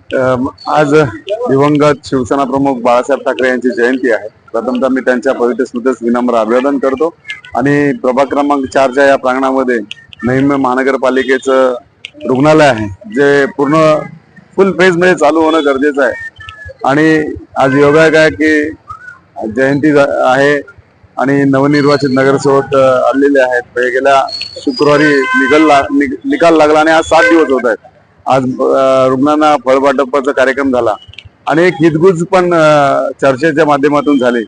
आज दिवंगत शिवसेना प्रमुख बाळासाहेब ठाकरे यांची जयंती आहे। प्रथमतः मी त्यांच्या पवित्र स्मृतीस विनम्र अभिवादन करतो आणि प्रभाग क्रमांक 4च्या या प्रांगणामध्ये नेहमी महानगरपालिकेचं रुग्णालय आहे जे पूर्ण फुल फेज मध्ये चालू होणं गरजेचं आहे। आणि आज योगायोग आहे की जयंती आहे आणि नवनिर्वाचित नगरसेवक आलेले आहेत। गेल्या शुक्रवारी निकाल लागला आणि आज 7 दिवस होत आहेत। आज रुग्णांना फळ वाटपाचा कार्यक्रम झाला आणि एक हितगुज पण चर्चेच्या माध्यमातून झाली।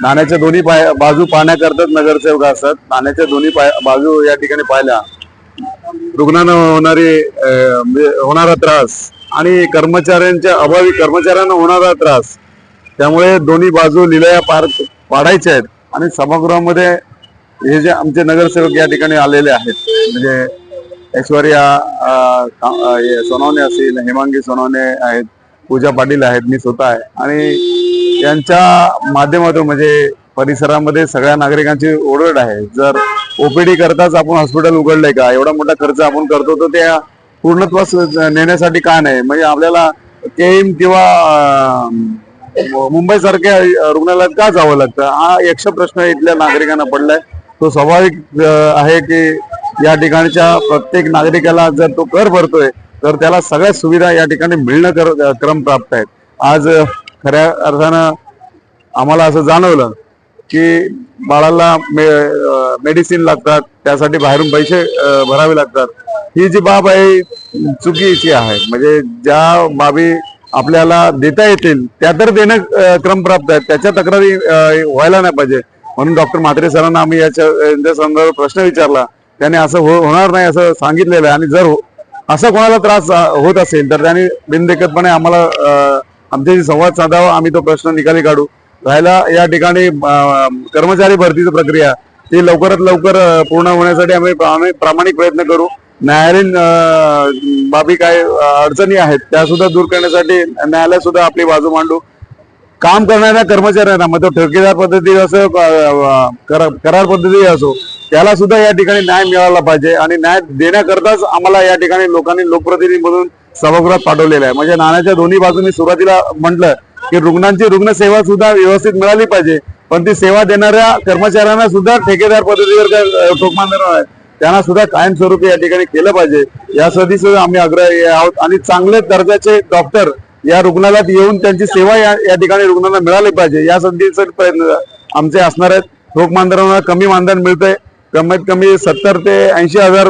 नाण्याच्या दोन्ही बाजू पाहण्याकरताच नगरसेवक असतात। नाण्याच्या दोन्ही बाजू या ठिकाणी पाहिल्या, रुग्णांना होणारा त्रास आणि कर्मचाऱ्यांच्या अभावी कर्मचाऱ्यांना होणारा त्रास, त्यामुळे दोन्ही बाजू लिलाया पाडायच्या आहेत। आणि सभागृहामध्ये हे जे आमचे नगरसेवक या ठिकाणी आलेले आहेत, म्हणजे ऐश्वर्या सोनवणे असतील, हेमांगी सोनवणे आहेत, पूजा पाटील आहेत, मी स्वतः आहे आणि यांच्या माध्यमातून म्हणजे परिसरामध्ये सगळ्या नागरिकांची ओरड आहे। जर ओपीडी करताच आपण हॉस्पिटल उघडलंय का, एवढा मोठा खर्च आपण करतो तर त्या पूर्णत्वास नेण्यासाठी का नाही, म्हणजे आपल्याला केईम किंवा मुंबई सारख्या रुग्णालयात का जावं लागतं, हा यक्ष प्रश्न इथल्या नागरिकांना पडलाय। तो स्वाभाविक आहे की या ठिकाणच्या प्रत्येक नागरिकाला जर तो कर भरतोय तर त्याला सगळ्या सुविधा या ठिकाणी मिळणं क्रमप्राप्त आहेत। आज खऱ्या अर्थानं आम्हाला असं जाणवलं की बाळाला मेडिसिन लागतात, त्यासाठी बाहेरून पैसे भरावे लागतात। ही जी बाब आहे चुकीची आहे, म्हणजे ज्या बाबी आपल्याला देता येतील त्या तर देणं क्रमप्राप्त आहेत, त्याच्या तक्रारी व्हायला नाही पाहिजे। म्हणून डॉक्टर म्हात्रे सरांना आम्ही यांच्या संदर्भात प्रश्न विचारला, त्याने असं होणार नाही असं सांगितलेलं आहे। आणि जर असा कोणाला त्रास होत असेल तर त्यांनी बिनदिक्कतपणे आम्हाला आमच्याशी संवाद साधावा, आम्ही तो प्रश्न निकाली काढू। राहिला या ठिकाणी कर्मचारी भरतीची प्रक्रिया ती लवकरात लवकर पूर्ण होण्यासाठी आम्ही प्रामाणिक प्रयत्न करू। न्यायालयीन बाबी काय अडचणी आहेत त्या सुद्धा दूर करण्यासाठी न्यायालय सुद्धा आपली बाजू मांडू। काम करणाऱ्या कर्मचाऱ्यांना, मग तो ठेकेदार पद्धती असो करार पद्धती असो, त्याला सुद्धा या ठिकाणी न्याय मिळाला पाहिजे। आणि न्याय देण्याकरताच आम्हाला या ठिकाणी लोकांनी लोकप्रतिनिधी म्हणून सभागृहात पाठवलेलं आहे। म्हणजे नाण्याच्या दोन्ही बाजूंनी सुरुवातीला म्हटलं की रुग्णांची रुग्णसेवा सुद्धा व्यवस्थित मिळाली पाहिजे, पण ती सेवा देणाऱ्या कर्मचाऱ्यांना सुद्धा ठेकेदार पद्धतीवर ठोक मारणार आहे, त्यांना सुद्धा कायमस्वरूपी या ठिकाणी केलं पाहिजे, यासाठी सुद्धा आम्ही आग्रही आहोत। आणि चांगले दर्जाचे डॉक्टर या रुग्णालयात येऊन त्यांची सेवा या ठिकाणी रुग्णांना मिळाली पाहिजे, यासाठी प्रयत्न आमचे असणार आहेत। ठोक मानधनाला कमी मानधन मिळतंय, कमीत कमी 70 ते 80 हजार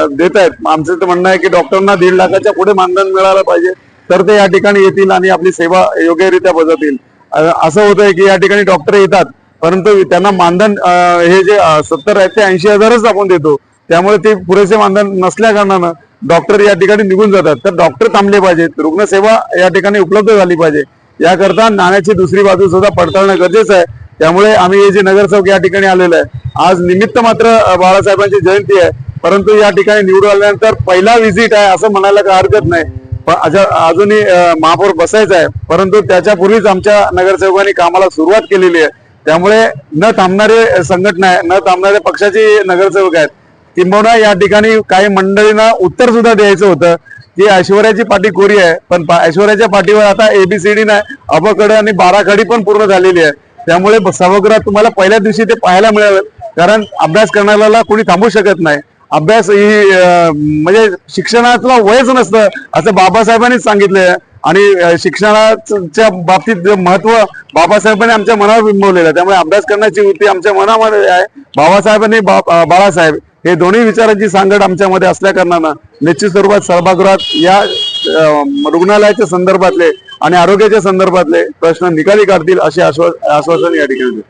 देत आहेत। आमचं तर म्हणणं आहे की डॉक्टरांना 1.5 लाखाच्या पुढे मानधन मिळालं पाहिजे, तर ते या ठिकाणी येतील आणि आपली सेवा योग्यरित्या बजावतील। असं होतंय की या ठिकाणी डॉक्टर येतात परंतु त्यांना मानधन हे जे 70 ते 80 हजारच आपण देतो, त्यामुळे ते पुरेसे मानधन नसल्या कारणानं डॉक्टर या ठिकाणी निघून जातात। तर डॉक्टर थांबले पाहिजेत, रुग्णसेवा या ठिकाणी उपलब्ध झाली पाहिजे, याकरता नाण्याची दुसरी बाजू सुद्धा पडताळणं गरजेचं आहे। त्यामुळे आम्ही हे जे नगरसेवक या ठिकाणी आलेलं आहे, आज निमित्त मात्र बाळासाहेबांची जयंती आहे, परंतु या ठिकाणी निवडून आल्यानंतर पहिला व्हिजिट आहे असं म्हणायला काही हरकत नाही। अजूनही महापौर बसायचा आहे, परंतु त्याच्यापूर्वीच आमच्या नगरसेवकांनी कामाला सुरुवात केलेली आहे। त्यामुळे न थांबणारे संघटना आहे, न थांबणारे पक्षाचे नगरसेवक आहेत। किंबहुना या ठिकाणी काही मंडळींना उत्तर सुद्धा द्यायचं होतं की ऐश्वर्याची पाठी कोरी आहे, पण ऐश्वर्याच्या पाठीवर आता ABCD नाही, अबकड आणि 12 खडी पण पूर्ण झालेली आहे। त्यामुळे सभागृहात तुम्हाला पहिल्या दिवशी ते पाहायला मिळालं, कारण अभ्यास करण्याला कोणी थांबू शकत नाही। अभ्यास ही म्हणजे शिक्षणातला वयच नसतं असं बाबासाहेबांनीच सांगितलंय। आणि शिक्षणाच्या बाबतीत महत्व बाबासाहेबांनी आमच्या मनावर बिंबवलेलं आहे, त्यामुळे अभ्यास करण्याची वृत्ती आमच्या मनामध्ये आहे। बाबासाहेबांनी बाळासाहेब हे दोन्ही विचारांची सांगड आमच्यामध्ये असल्या कारणानं निश्चित स्वरूपात सभागृहात या रुग्णालयाच्या संदर्भातले आणि आरोग्याच्या संदर्भातले प्रश्न निकाली काढतील असे आश्वासन या ठिकाणी